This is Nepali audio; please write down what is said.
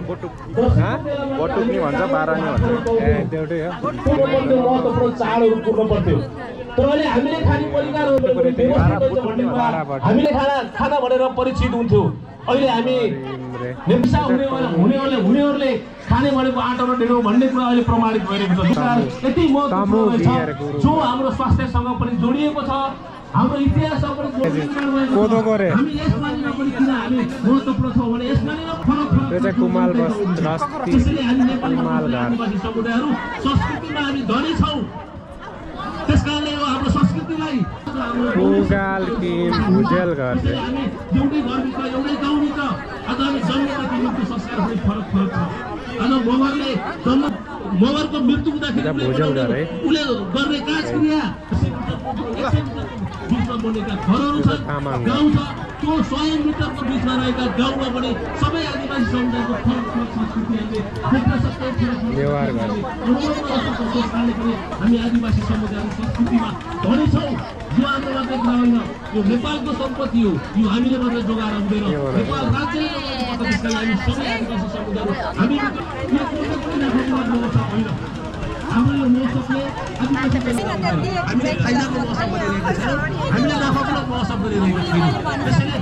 बटुक नि भन्छ बारानी भन्छ एउटै हो महत्त्वपूर्ण चाडहरू पुग्नु पर्थ्यो तर अहिले हामीले खाने परिकारहरू हामीले खाना भनेर परिचित हुन्थ्यो अहिले हामी निम्सा हुनेहरूले खाने भनेको आँटामा ढिँडो भन्ने कुरा अहिले प्रमाणित भइरहेको छ यति महत्त्वपूर्ण छ जो हाम्रो स्वास्थ्यसँग पनि जोडिएको छ हाम्रो इतिहाससँग पनि कोदोको रे हामी यसमा पनि किन हामी महत्त्वपूर्ण छौँ भने यसमा फरक त्यो चाहिँ कुमाल त्यसैले हामी नेपाली आदिवासी समुदायहरू संस्कृतिमा हामी धनी छौँ त्यसकारणले यो हाम्रो संस्कृतिलाई पुगाल कि भुजेल घर हामी एउटै घरभित्र एउटै गाउँभित्र अझ हामी जन्मेदेखि मृत्यु संस्कार पनि फरक छ अझ मगरको मृत्यु हुँदाखेरि उसले गर्ने काजक्रिया बिचमा बनेका घरहरू छन् गाउँ छ त्यो 100 मिटरको बिचमा रहेका गाउँमा पनि सबै आदिवासी समुदायको फरक संस्कृति हामीले देख्न सक्छौँ हामी आदिवासी समुदायको संस्कृतिमा धनी छौँ जो हाम्रो मात्रै कुरा होइन यो नेपालको सम्पत्ति हो यो हामीले मात्रै जोगाएर हुँदैन नेपाल राज्यले हामी सबै आदिवासी समुदायहरू हामी हाम्रो यो मौसमले हामीले फाइदाको मौसम गरिरहेको छ हामीले नफाको मौसम गरिरहेको छैन त्यसैले